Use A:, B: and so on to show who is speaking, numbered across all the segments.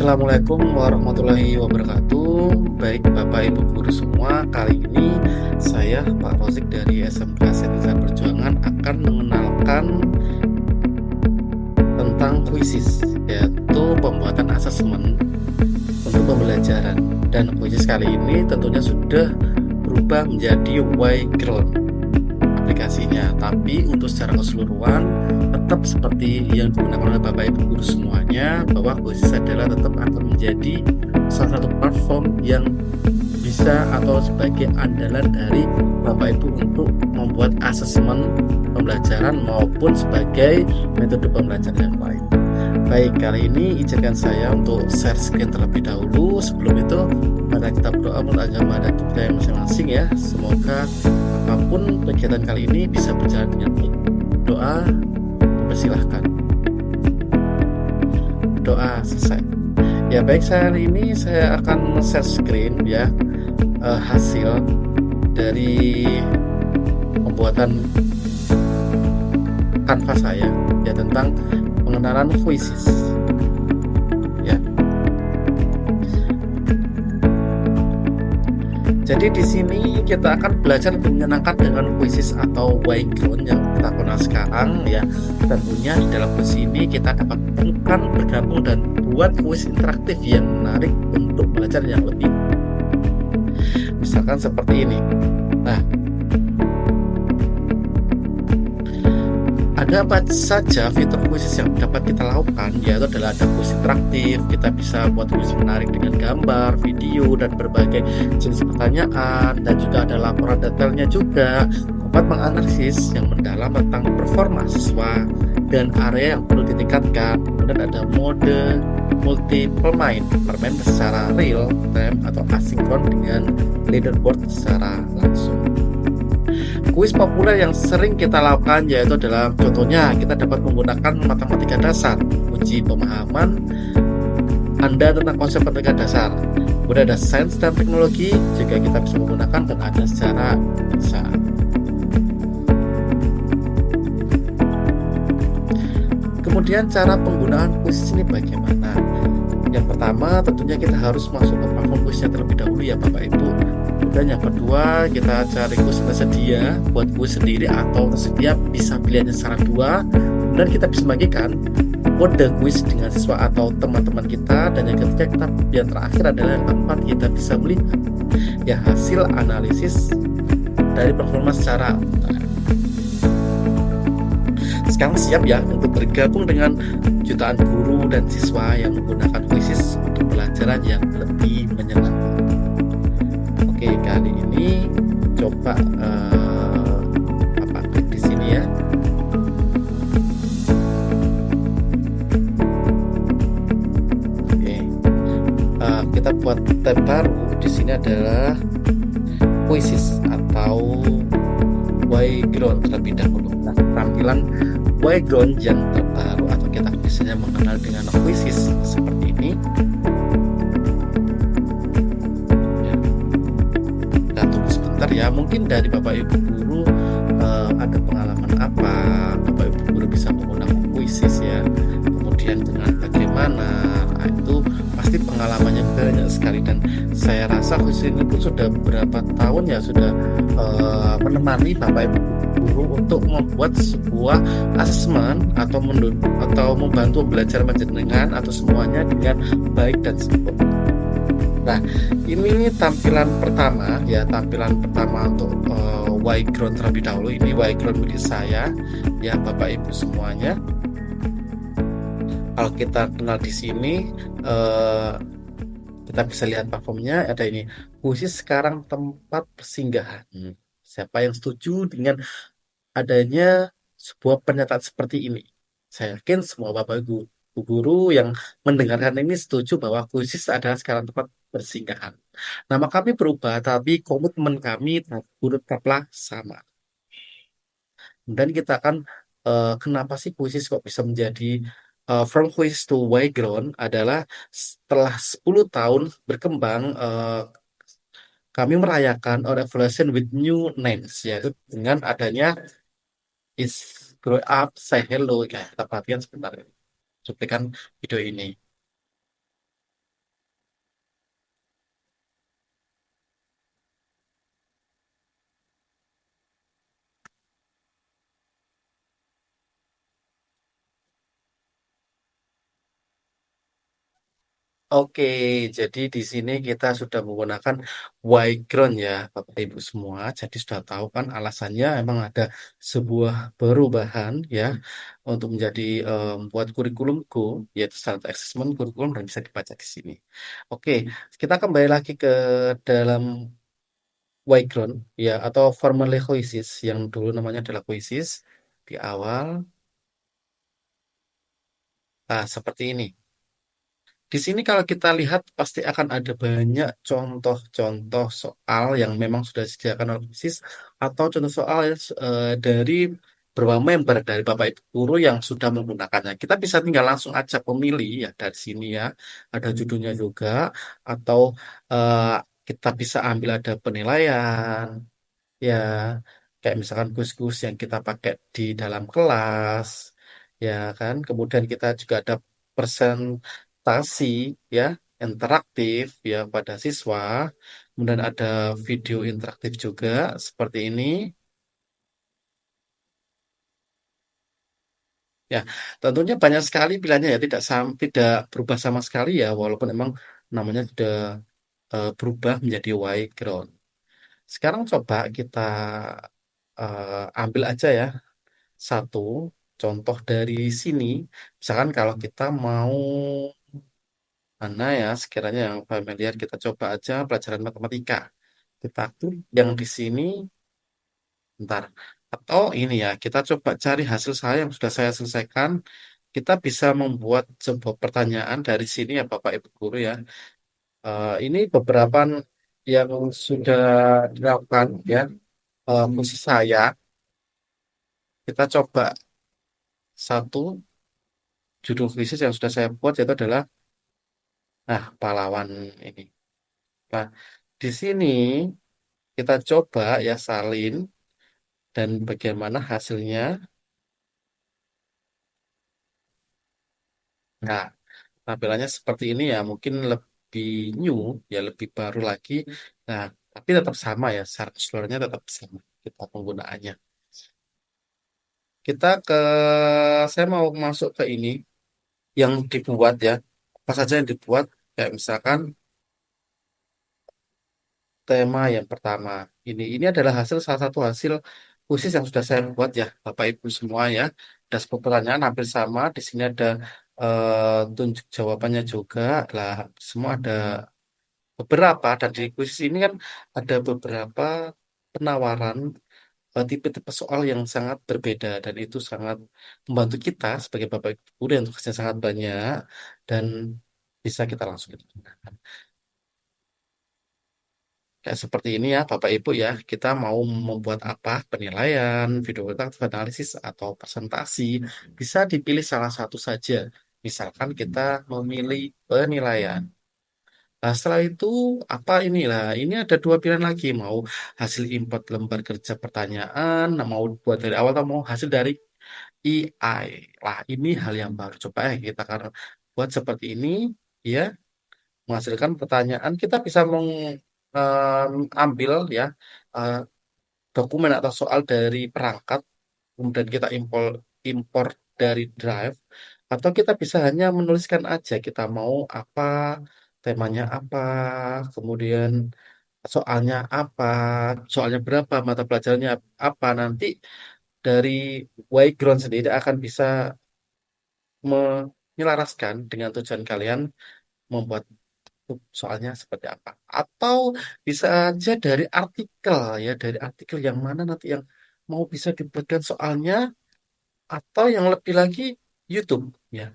A: Assalamualaikum warahmatullahi wabarakatuh. Baik Bapak Ibu guru semua, kali ini saya Pak Rozik dari SMK Senisan Perjuangan akan mengenalkan tentang kuisis, yaitu pembuatan asesmen untuk pembelajaran. Dan kuisis kali ini tentunya sudah berubah menjadi Y-Ground aplikasinya, tapi untuk secara keseluruhan tetap seperti yang digunakan oleh Bapak Ibu guru semuanya, bahwa kuisis adalah tetap akan menjadi salah satu platform yang bisa atau sebagai andalan dari Bapak Ibu untuk membuat asesmen pembelajaran maupun sebagai metode pembelajaran yang lain. Baik, kali ini izinkan saya untuk share screen terlebih dahulu. Sebelum itu, mari kita berdoa menurut agama dan budaya masing-masing ya. Semoga apapun kegiatan kali ini bisa berjalan dengan baik. Doa, dipersilahkan. Doa selesai. Ya baik, hari ini saya akan share screen ya, hasil dari pembuatan kanvas saya ya tentang pengenalan kuisis ya. Jadi di sini kita akan belajar lebih menyenangkan dengan kuisis atau Y-Ground yang kita kenal sekarang ya. Tentunya di dalam kuis ini kita dapat bergabung dan buat kuis interaktif yang menarik untuk belajar yang lebih. Misalkan seperti ini. Nah, ada apa saja fitur kuisis yang dapat kita lakukan, yaitu adalah ada kuis interaktif, kita bisa buat kuis menarik dengan gambar, video, dan berbagai jenis pertanyaan, dan juga ada laporan detailnya juga, dapat menganalisis yang mendalam tentang performa siswa dan area yang perlu ditingkatkan. Kemudian ada mode multi pemain, bermain secara real time atau asinkron dengan leaderboard secara langsung. Kuis populer yang sering kita lakukan yaitu adalah, contohnya kita dapat menggunakan matematika dasar, uji pemahaman Anda tentang konsep matematika dasar. Kemudian ada sains dan teknologi, juga kita bisa menggunakan dan ada secara bisa. Kemudian cara penggunaan kuis ini bagaimana? Yang pertama tentunya kita harus masuk ke platform kuisnya terlebih dahulu ya Bapak Ibu. Dan yang kedua, kita cari kuis tersedia, buat kuis sendiri atau tersedia bisa pilihannya secara dua, dan kita bisa bagikan kode kuis dengan siswa atau teman-teman kita. Dan yang ketiga, yang terakhir adalah yang keempat, kita bisa melihat ya hasil analisis dari performa secara utuh. Sekarang siap ya untuk bergabung dengan jutaan guru dan siswa yang menggunakan kuisis untuk pelajaran yang lebih menyenangkan. Oke, kali ini coba klik di sini ya. Oke, kita buat tab baru. Di sini adalah kuisis atau Y-Ground terlebih dahulu. Nah, tampilan Y-Ground yang terbaru atau kita biasanya mengenal dengan kuisis seperti ini. Ya, mungkin dari Bapak Ibu guru ada pengalaman apa Bapak Ibu guru bisa menggunakan kuisis ya, kemudian dengan bagaimana, nah, itu pasti pengalamannya banyak sekali. Dan saya rasa kuisis ini pun sudah beberapa tahun ya sudah menemani Bapak Ibu guru untuk membuat sebuah asesmen atau membantu belajar menjenengan atau semuanya dengan baik dan sempurna. Nah, ini tampilan pertama ya, tampilan pertama untuk Y-Ground terlebih dahulu. Ini Y-Ground milik saya ya Bapak Ibu semuanya. Kalau kita kenal di sini, kita bisa lihat platformnya ada ini. Kuisis sekarang tempat persinggahan. Siapa yang setuju dengan adanya sebuah pernyataan seperti ini? Saya yakin semua Bapak Ibu guru yang mendengarkan ini setuju bahwa kuisis adalah sekarang tempat persinggahan. Nama kami berubah, tapi komitmen kami guru tetaplah sama. Dan kita akan kenapa sih kuisis kok bisa menjadi from kuisis to Y-Ground adalah setelah 10 tahun berkembang, kami merayakan our evolution with new names, yaitu dengan adanya is grow up, say hello. Ya, kita perhatikan sebentar cuplikan video ini. Oke, jadi di sini kita sudah menggunakan background ya, Bapak Ibu semua. Jadi sudah tahu kan alasannya emang ada sebuah perubahan ya untuk menjadi buat kurikulumku, yaitu standar assessment kurikulum dan bisa dibaca di sini. Oke, kita kembali lagi ke dalam background ya atau formerly Koisis yang dulu namanya adalah Koisis di awal. Nah, seperti ini. Di sini kalau kita lihat pasti akan ada banyak contoh-contoh soal yang memang sudah disediakan oleh KUSIS atau contoh soal dari beberapa member dari Bapak Ibu guru yang sudah menggunakannya. Kita bisa tinggal langsung aja pemilih ya dari sini ya. Ada judulnya juga atau eh, kita bisa ambil ada penilaian ya kayak misalkan gus-gus yang kita pakai di dalam kelas ya kan kemudian kita juga ada presentasi ya interaktif ya pada siswa kemudian ada video interaktif juga seperti ini ya tentunya banyak sekali pilihannya ya tidak berubah sama sekali ya walaupun emang namanya sudah berubah menjadi white ground sekarang coba kita ambil aja ya satu contoh dari sini, misalkan kalau kita mau mana ya sekiranya yang familiar kita coba aja pelajaran matematika. Kita klik yang di sini, bentar. Atau ini ya, kita coba cari hasil saya yang sudah saya selesaikan. Kita bisa membuat sebuah pertanyaan dari sini ya Bapak Ibu Guru ya. Ini beberapa yang sudah dilakukan ya. Khusus saya, kita coba satu judul krisis yang sudah saya buat yaitu adalah pahlawan ini. Nah, di sini kita coba ya salin dan bagaimana hasilnya. Nah, tampilannya seperti ini ya, mungkin lebih new, ya lebih baru lagi. Nah, tapi tetap sama ya, secara keseluruhannya tetap sama kita penggunaannya. Kita ke, saya mau masuk ke ini yang dibuat ya, apa saja yang dibuat, kayak misalkan tema yang pertama ini adalah hasil salah satu hasil khusus yang sudah saya buat ya Bapak Ibu semua ya ada sebuah pertanyaan hampir sama di sini ada tunjuk jawabannya juga lah semua ada beberapa dan di kuis ini kan ada beberapa penawaran tipe-tipe soal yang sangat berbeda dan itu sangat membantu kita sebagai Bapak Ibu guru yang tugasnya sangat banyak dan bisa kita langsung gunakan. Kayak seperti ini ya, Bapak Ibu ya, kita mau membuat apa? Penilaian, video interaktif analisis, atau presentasi. Bisa dipilih salah satu saja. Misalkan kita memilih penilaian. Nah, setelah itu apa inilah? Ini ada dua pilihan lagi. Mau hasil import lembar kerja pertanyaan, nah, mau buat dari awal atau mau hasil dari AI. Lah, ini hal yang baru. Coba ya kita karena buat seperti ini, ya menghasilkan pertanyaan kita bisa mengambil ya eh, dokumen atau soal dari perangkat kemudian kita impor dari Drive atau kita bisa hanya menuliskan aja kita mau apa temanya apa kemudian soalnya apa soalnya berapa mata pelajarannya apa nanti dari Wyground sendiri akan bisa menyelaraskan dengan tujuan kalian membuat soalnya seperti apa. Atau bisa aja dari artikel ya, dari artikel yang mana nanti yang mau bisa dibuatkan soalnya atau yang lebih lagi YouTube ya.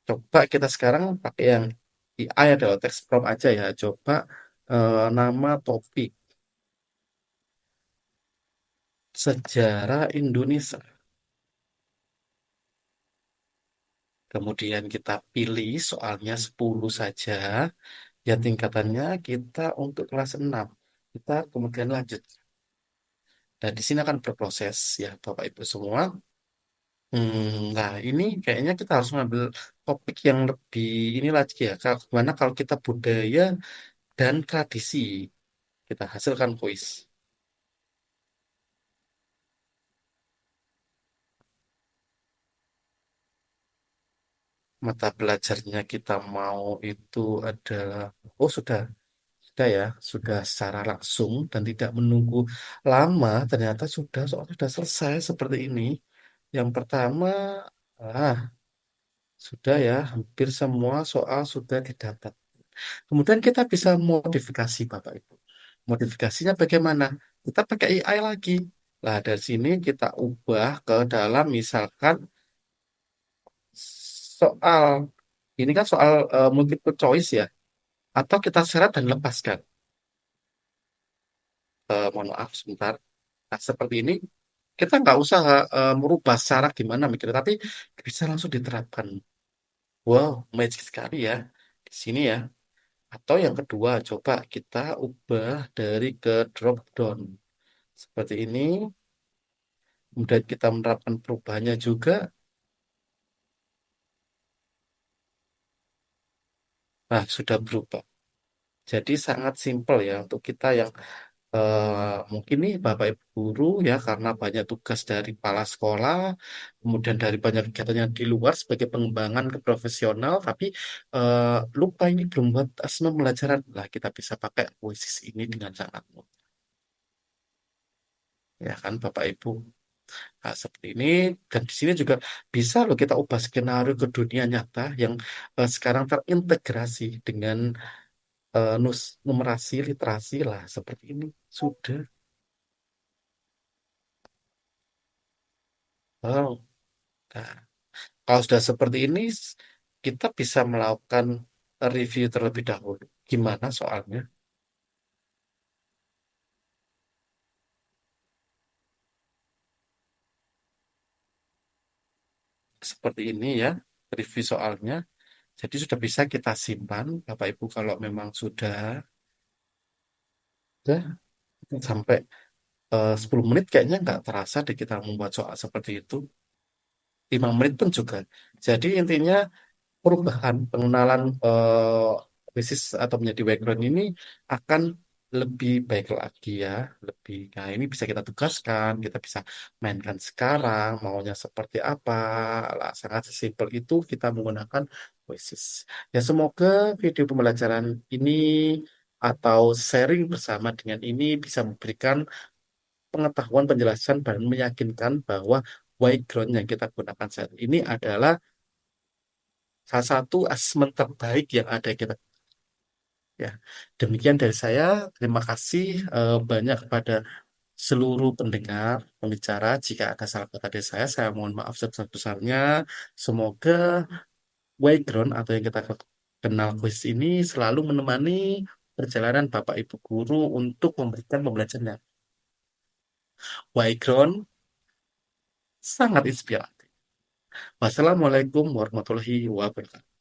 A: Coba kita sekarang pakai yang AI atau text prompt aja ya. Coba nama topik sejarah Indonesia. Kemudian kita pilih soalnya 10 saja. Ya tingkatannya kita untuk kelas 6. Kita kemudian lanjut. Dan di sini akan berproses ya Bapak Ibu semua. Nah, ini kayaknya kita harus ngambil topik yang lebih ini lagi ya. Gimana kalau kita budaya dan tradisi kita hasilkan kuis. mata belajarnya kita mau itu adalah, oh sudah ya, sudah secara langsung dan tidak menunggu lama, ternyata sudah selesai seperti ini. Yang pertama, ah, sudah ya, hampir semua soal sudah didapat. Kemudian kita bisa modifikasi, Bapak Ibu. Modifikasinya bagaimana? Kita pakai AI lagi. Nah, dari sini kita ubah ke dalam misalkan soal, ini kan soal multiple choice ya, atau kita seret dan lepaskan. Mohon maaf sebentar. Nah, seperti ini kita nggak usah merubah secara gimana mikirnya, tapi bisa langsung diterapkan. Wow, magic sekali ya di sini ya. Atau yang kedua, coba kita ubah dari ke drop down seperti ini. Kemudian kita menerapkan perubahannya juga. Nah, sudah berubah. Jadi sangat simpel ya untuk kita yang mungkin nih Bapak Ibu guru ya karena banyak tugas dari kepala sekolah, kemudian dari banyak kegiatan yang di luar sebagai pengembangan ke profesional, tapi lupa ini belum buat asesmen pembelajaran. Lah kita bisa pakai Oasis ini dengan sangat mudah. Ya kan Bapak Ibu. Nah, seperti ini dan di sini juga bisa loh kita ubah skenario ke dunia nyata yang sekarang terintegrasi dengan numerasi literasi lah seperti ini sudah. Oh, nah, kalau sudah seperti ini kita bisa melakukan review terlebih dahulu. Gimana soalnya? Seperti ini ya, review soalnya. Jadi sudah bisa kita simpan, Bapak Ibu kalau memang sudah sampai 10 menit kayaknya nggak terasa deh kita membuat soal seperti itu. 5 menit pun juga. Jadi intinya perubahan pengenalan basis atau menjadi background ini akan lebih baik lagi ya, lebih. Nah, ini bisa kita tugaskan, kita bisa mainkan sekarang, maunya seperti apa. Lah, sangat simpel itu kita menggunakan basis. Ya, semoga video pembelajaran ini atau sharing bersama dengan ini bisa memberikan pengetahuan penjelasan dan meyakinkan bahwa background yang kita gunakan saat ini adalah salah satu asesmen terbaik yang ada kita ya. Demikian dari saya. Terima kasih banyak kepada seluruh pendengar pembicara. Jika ada salah kata dari saya mohon maaf sebesar-besarnya. Semoga background atau yang kita kenal quiz ini selalu menemani perjalanan Bapak Ibu guru untuk memberikan pembelajaran yang background sangat inspiratif. Wassalamualaikum warahmatullahi wabarakatuh.